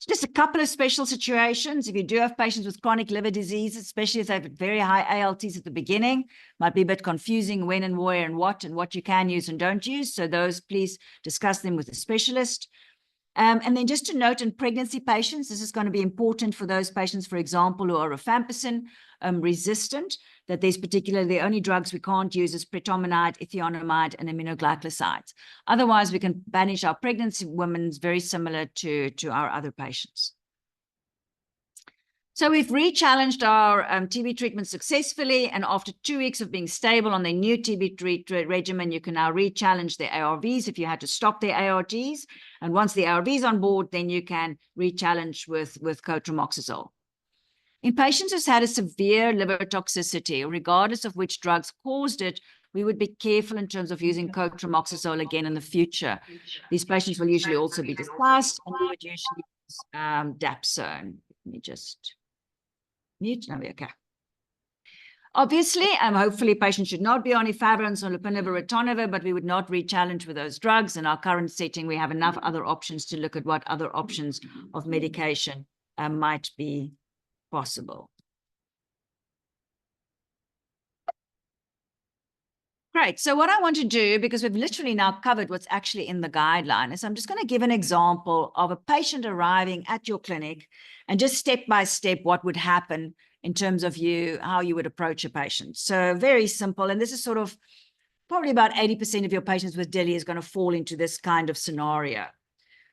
Just a couple of special situations. If you do have patients with chronic liver disease, especially if they have very high ALTs at the beginning, might be a bit confusing when and where and what you can use and don't use. So those, please discuss them with a specialist. And then just to note, in pregnancy patients, this is going to be important for those patients, for example, who are rifampicin resistant, that there's particularly the only drugs we can't use is pretomanide, ethionamide, and aminoglycosides. Otherwise, we can manage our pregnancy women very similar to our other patients. So we've re-challenged our TB treatment successfully, and after 2 weeks of being stable on the new TB regimen, you can now re-challenge the ARVs if you had to stop their ARGs. And once the ARVs on board, then you can re-challenge with cotrimoxazole. In patients who's had a severe liver toxicity, regardless of which drugs caused it, we would be careful in terms of using cotrimoxazole again in the future. These patients will usually also be discussed, and we would usually use dapsone. Let me just mute. No, okay. Obviously, hopefully patients should not be on efavirenz or lopinavir or ritonavir, but we would not re-challenge with those drugs. In our current setting, we have enough other options to look at what other options of medication might be possible. Great. So what I want to do, because we've literally now covered what's actually in the guideline, is I'm just going to give an example of a patient arriving at your clinic and just step by step what would happen in terms of how you would approach a patient. So very simple. And this is sort of probably about 80% of your patients with DILI is going to fall into this kind of scenario.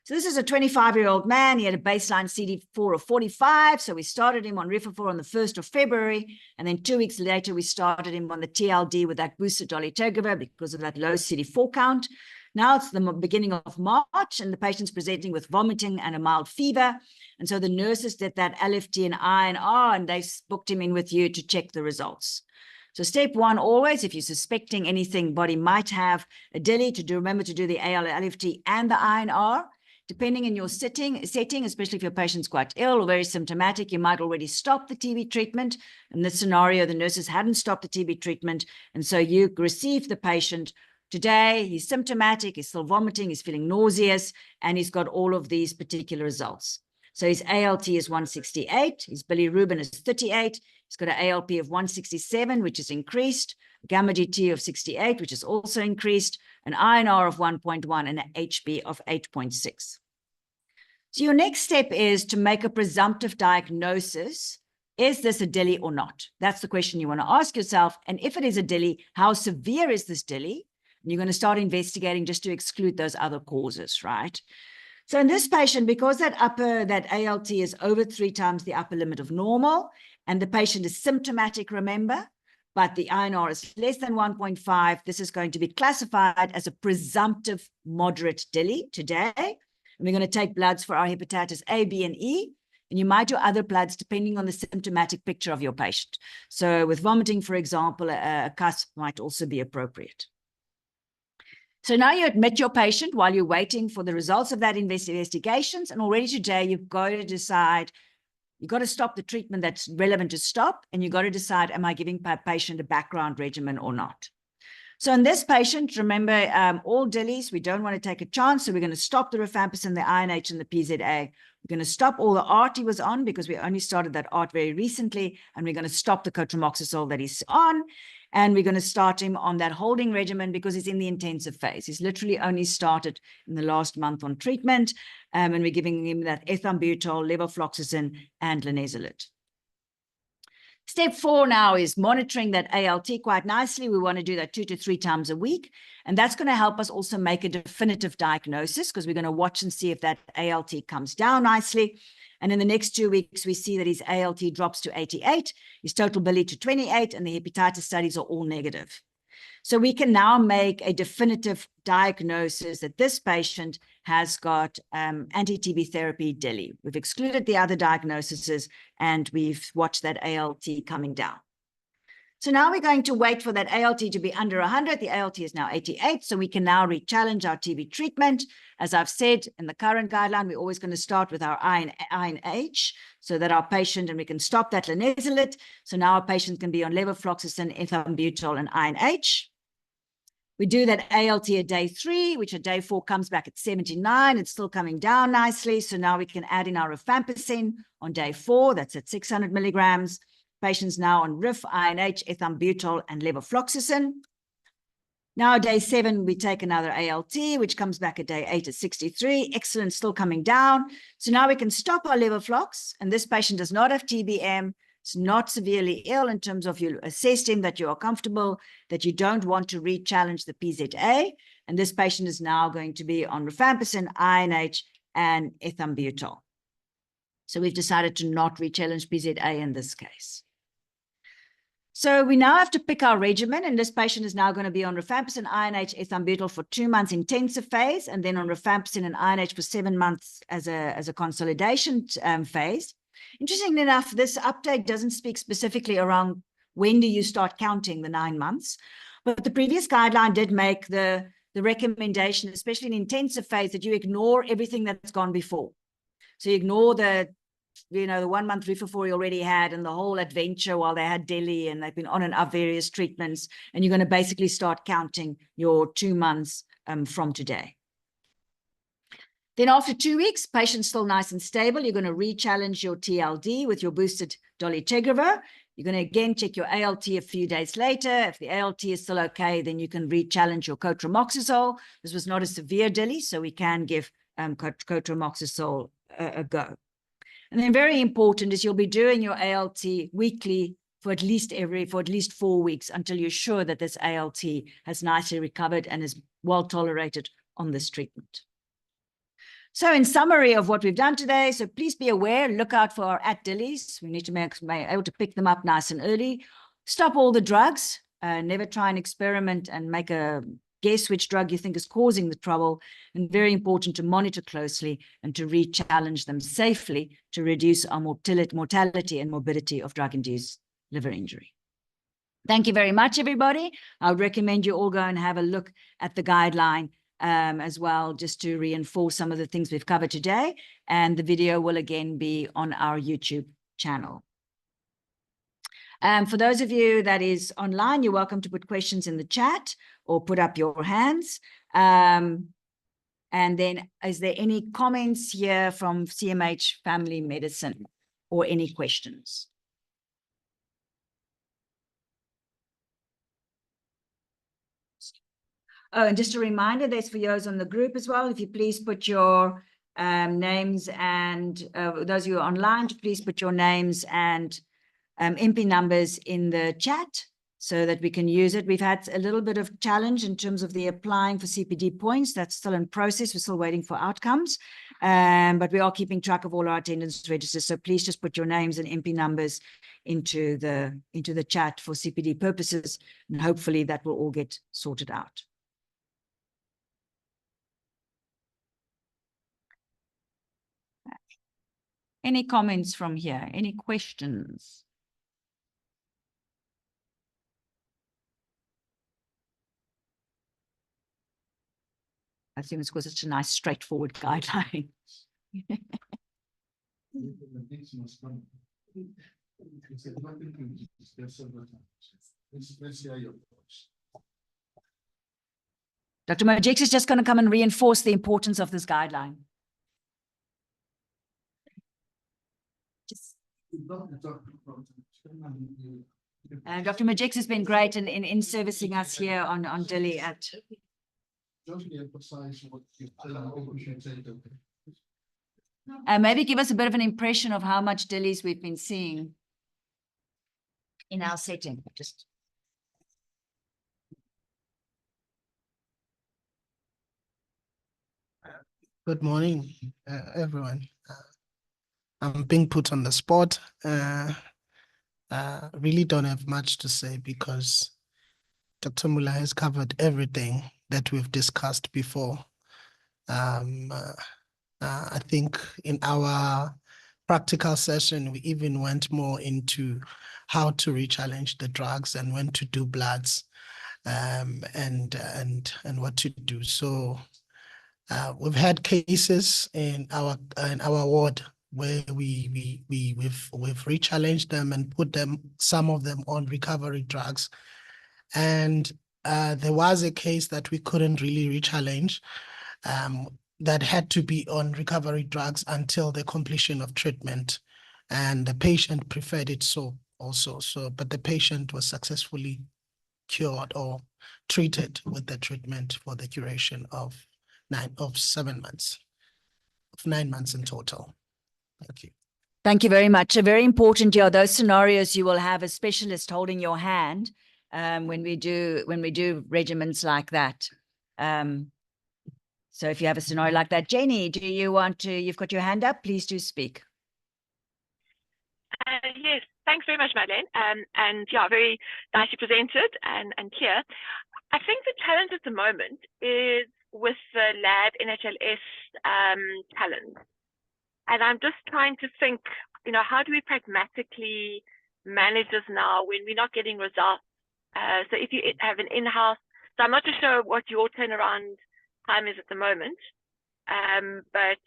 So this is a 25-year-old man. He had a baseline CD4 of 45. So we started him on Rifampicin on the 1st of February. And then 2 weeks later, we started him on the TLD with that boosted dolutegravir because of that low CD4 count. Now it's the beginning of March, and the patient's presenting with vomiting and a mild fever. And so the nurses did that LFT and INR, and they booked him in with you to check the results. So step one, always, if you're suspecting anything, body might have a DILI, remember to do the LFT and the INR. Depending on your setting, especially if your patient's quite ill or very symptomatic, you might already stop the TB treatment. In this scenario, the nurses hadn't stopped the TB treatment, and so you received the patient today. He's symptomatic, he's still vomiting, he's feeling nauseous, and he's got all of these particular results. So his ALT is 168, his bilirubin is 38, he's got an ALP of 167, which is increased, gamma GT of 68, which is also increased, an INR of 1.1, and an HB of 8.6. So your next step is to make a presumptive diagnosis. Is this a DILI or not? That's the question you want to ask yourself. And if it is a DILI, how severe is this DILI? And you're going to start investigating just to exclude those other causes, right? So in this patient, because that ALT is over 3 times the upper limit of normal, and the patient is symptomatic, remember, but the INR is less than 1.5, this is going to be classified as a presumptive moderate DILI today. And we're going to take bloods for our hepatitis A, B, and E, and you might do other bloods depending on the symptomatic picture of your patient. So with vomiting, for example, a cusp might also be appropriate. So now you admit your patient while you're waiting for the results of that investigations, and already today you've got to decide. You've got to stop the treatment that's relevant to stop, and you've got to decide, am I giving my patient a background regimen or not? So in this patient, remember, all DILIs, we don't want to take a chance, so we're going to stop the rifampicin, the INH, and the PZA. We're going to stop all the ART he was on because we only started that ART very recently, and we're going to stop the cotrimoxazole that he's on, and we're going to start him on that holding regimen because he's in the intensive phase. He's literally only started in the last month on treatment, and we're giving him that ethambutol, levofloxacin, and linezolid. Step 4 now is monitoring that ALT quite nicely. We want to do that 2 to 3 times a week. And that's going to help us also make a definitive diagnosis because we're going to watch and see if that ALT comes down nicely. And in the next 2 weeks, we see that his ALT drops to 88, his total bili to 28, and the hepatitis studies are all negative. So we can now make a definitive diagnosis that this patient has got anti-TB therapy DILI. We've excluded the other diagnoses and we've watched that ALT coming down. So now we're going to wait for that ALT to be under 100. The ALT is now 88, so we can now re-challenge our TB treatment. As I've said, in the current guideline, we're always going to start with our INH so that our patient, and we can stop that linezolid. So now our patient can be on levofloxacin, ethambutol, and INH. We do that ALT at day 3, which at day 4 comes back at 79. It's still coming down nicely. So now we can add in our rifampicin on day 4. That's at 600 milligrams. Patients now on RIF, INH, ethambutol, and levofloxacin. Now, day 7, we take another ALT, which comes back at day 8 at 63. Excellent, still coming down. So now we can stop our levoflox, and this patient does not have TBM. It's not severely ill in terms of you assessed him that you are comfortable, that you don't want to re-challenge the PZA. And this patient is now going to be on rifampicin, INH, and ethambutol. So we've decided to not re-challenge PZA in this case. So we now have to pick our regimen, and this patient is now going to be on rifampicin, INH, ethambutol for 2 months intensive phase, and then on rifampicin and INH for 7 months as a consolidation phase. Interestingly enough, this update doesn't speak specifically around when do you start counting the 9 months, but the previous guideline did make the recommendation, especially in intensive phase, that you ignore everything that's gone before. So you ignore the 1 month Rifafori already had and the whole adventure while they had DILI and they've been on and off various treatments, and you're going to basically start counting your 2 months from today. Then after 2 weeks, patient's still nice and stable. You're going to re-challenge your TLD with your boosted dolutegravir. You're going to again check your ALT a few days later. If the ALT is still okay, then you can re-challenge your cotrimoxazole. This was not a severe DILI, so we can give cotrimoxazole a go. And then very important is you'll be doing your ALT weekly for at least 4 weeks until you're sure that this ALT has nicely recovered and is well tolerated on this treatment. So in summary of what we've done today, so please be aware, look out for our AT-DILIs. We need to be able to pick them up nice and early. Stop all the drugs. Never try and experiment and make a guess which drug you think is causing the trouble, and very important to monitor closely and to re-challenge them safely to reduce our mortality and morbidity of drug-induced liver injury. Thank you very much, everybody. I would recommend you all go and have a look at the guideline as well, just to reinforce some of the things we've covered today, and the video will again be on our YouTube channel. For those of you that is online, you're welcome to put questions in the chat or put up your hands. And then is there any comments here from CMH Family Medicine or any questions? Oh, and just a reminder, there's for those on the group as well. If you please put your names and those of you online, please put your names and MP numbers in the chat so that we can use it. We've had a little bit of challenge in terms of the applying for CPD points. That's still in process. We're still waiting for outcomes, but we are keeping track of all our attendance registers. So please just put your names and MP numbers into the chat for CPD purposes, and hopefully that will all get sorted out. Any comments from here? Any questions? I assume it's because it's a nice, straightforward guideline. Dr. Majix is just going to come and reinforce the importance of this guideline. And Dr. Majix has been great in servicing us here on DILI at. Maybe give us a bit of an impression of how much DILIs we've been seeing in our setting. Good morning, everyone. I'm being put on the spot. Really don't have much to say because Dr. Muller has covered everything that we've discussed before. I think in our practical session, we even went more into how to re-challenge the drugs and when to do bloods, and what to do. So we've had cases in our ward where we've re-challenged them and put some of them on recovery drugs. And there was a case that we couldn't really re-challenge, that had to be on recovery drugs until the completion of treatment. And the patient preferred it so also. But the patient was successfully cured or treated with the treatment for the duration of 9 months in total. Thank you. Thank you very much. Very important, yeah, those scenarios you will have a specialist holding your hand when we do regimens like that. So if you have a scenario like that, Jenny, do you want to, you've got your hand up, please do speak. Yes, thanks very much, Madeleine. And yeah, very nicely presented and clear. I think the challenge at the moment is with the lab NHLS talent. And I'm just trying to think, how do we pragmatically manage this now when we're not getting results? So if you have an in-house, so I'm not too sure what your turnaround time is at the moment, but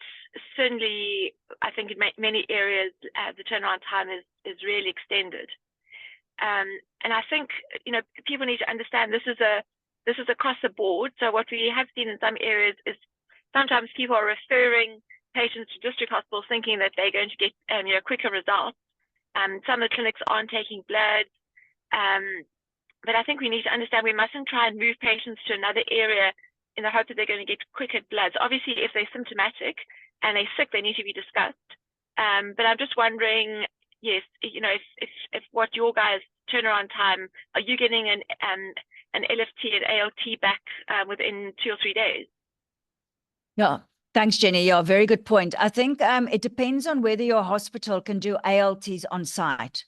certainly I think in many areas the turnaround time is really extended. And I think people need to understand this is across the board. So what we have seen in some areas is sometimes people are referring patients to district hospitals thinking that they're going to get quicker results. Some of the clinics aren't taking blood. But I think we need to understand we mustn't try and move patients to another area in the hope that they're going to get quicker bloods. Obviously, if they're symptomatic and they're sick, they need to be discussed. But I'm just wondering, yes, if what your guys' turnaround time, are you getting an LFT and ALT back within 2 or 3 days? Yeah. Thanks, Jenny. Yeah, very good point. I think it depends on whether your hospital can do ALTs on site.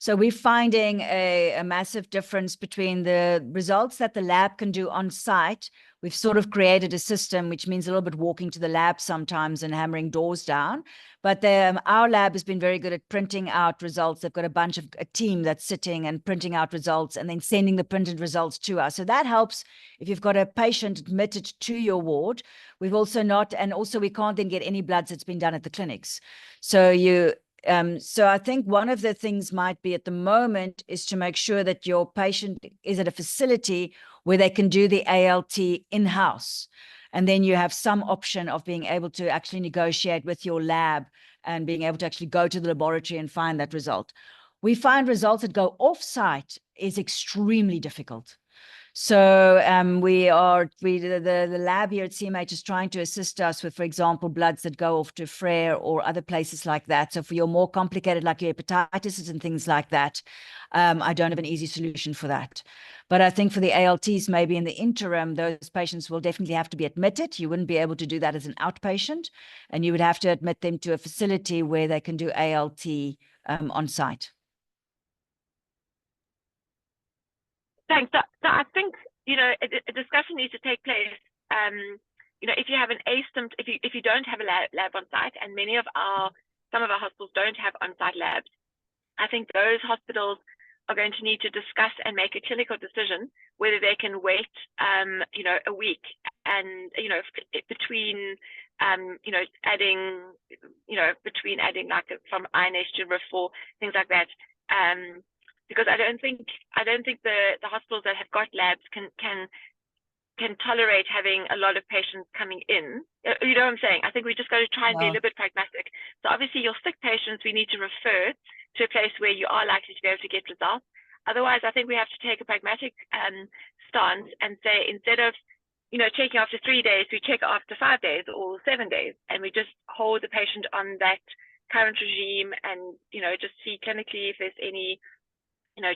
So we're finding a massive difference between the results that the lab can do on site. We've sort of created a system, which means a little bit walking to the lab sometimes and hammering doors down. But our lab has been very good at printing out results. They've got a team that's sitting and printing out results and then sending the printed results to us. So that helps if you've got a patient admitted to your ward. We've also we can't then get any bloods that's been done at the clinics. So I think one of the things might be at the moment is to make sure that your patient is at a facility where they can do the ALT in-house. And then you have some option of being able to actually negotiate with your lab and being able to actually go to the laboratory and find that result. We find results that go off-site is extremely difficult. So the lab here at CMH is trying to assist us with, for example, bloods that go off to Frere or other places like that. So for your more complicated, like your hepatitis and things like that, I don't have an easy solution for that. But I think for the ALTs, maybe in the interim, those patients will definitely have to be admitted. You wouldn't be able to do that as an outpatient, and you would have to admit them to a facility where they can do ALT on site. Thanks. So I think a discussion needs to take place. If you have an if you don't have a lab on site, and some of our hospitals don't have on-site labs, I think those hospitals are going to need to discuss and make a clinical decision whether they can wait a week and between adding like from INH to RIF4, things like that. Because I don't think the hospitals that have got labs can tolerate having a lot of patients coming in. You know what I'm saying? I think we just got to try and be a little bit pragmatic. So obviously your sick patients, we need to refer to a place where you are likely to be able to get results. Otherwise, I think we have to take a pragmatic stance and say, instead of checking after 3 days, we check after 5 days or 7 days, and we just hold the patient on that current regime and just see clinically if there's any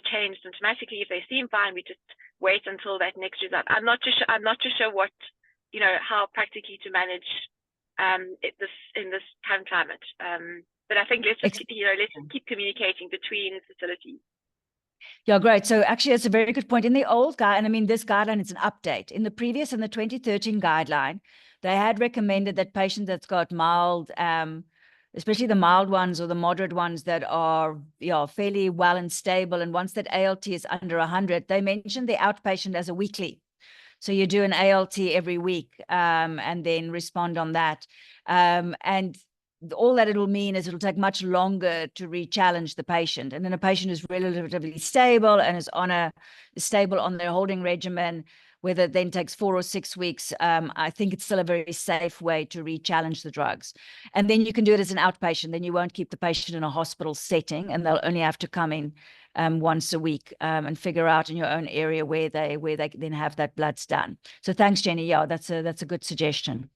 change symptomatically. If they seem fine, we just wait until that next result. I'm not too sure what how practically to manage in this current climate. But I think let's just keep communicating between facilities. Yeah, great. So actually, that's a very good point. In the old guide, and I mean, this guideline is an update. In the previous, in the 2013 guideline, they had recommended that patients that's got mild, especially the mild ones or the moderate ones that are fairly well and stable, and once that ALT is under 100, they mentioned the outpatient as a weekly. So you do an ALT every week and then respond on that. And all that it'll mean is it'll take much longer to re-challenge the patient. And then a patient is relatively stable and is stable on their holding regimen, whether it then takes 4 or 6 weeks, I think it's still a very safe way to re-challenge the drugs. And then you can do it as an outpatient. Then you won't keep the patient in a hospital setting, and they'll only have to come in once a week and figure out in your own area where they then have that bloods done. So thanks, Jenny. Yeah, that's a good suggestion.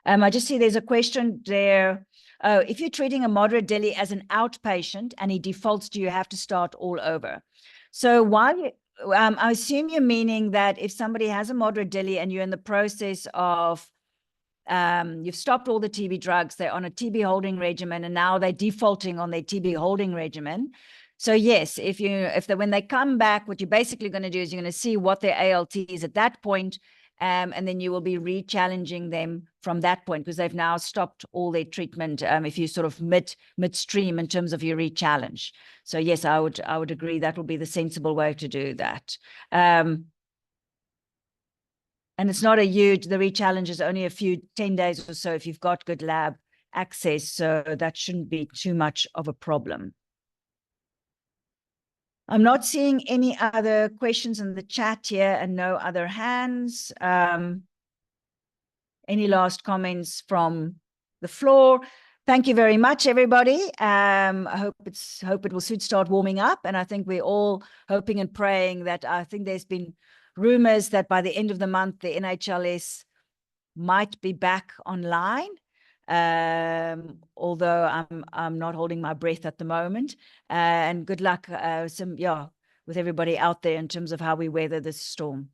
I just see there's a question there. Oh, if you're treating a moderate DILI as an outpatient and he defaults, do you have to start all over? So while you, I assume you're meaning that if somebody has a moderate DILI and you're in the process of you've stopped all the TB drugs, they're on a TB holding regimen, and now they're defaulting on their TB holding regimen. So yes, when they come back, what you're basically going to do is you're going to see what their ALT is at that point, and then you will be re-challenging them from that point, because they've now stopped all their treatment. If you sort of midstream in terms of your re-challenge. So yes, I would agree that will be the sensible way to do that. And it's not the re-challenge is only 10 days or so if you've got good lab access. So that shouldn't be too much of a problem. I'm not seeing any other questions in the chat here and no other hands. Any last comments from the floor? Thank you very much, everybody. I hope it will soon start warming up. And I think we're all hoping and praying that I think there's been rumors that by the end of the month, the NHLS might be back online. Although I'm not holding my breath at the moment. And good luck with everybody out there in terms of how we weather this storm.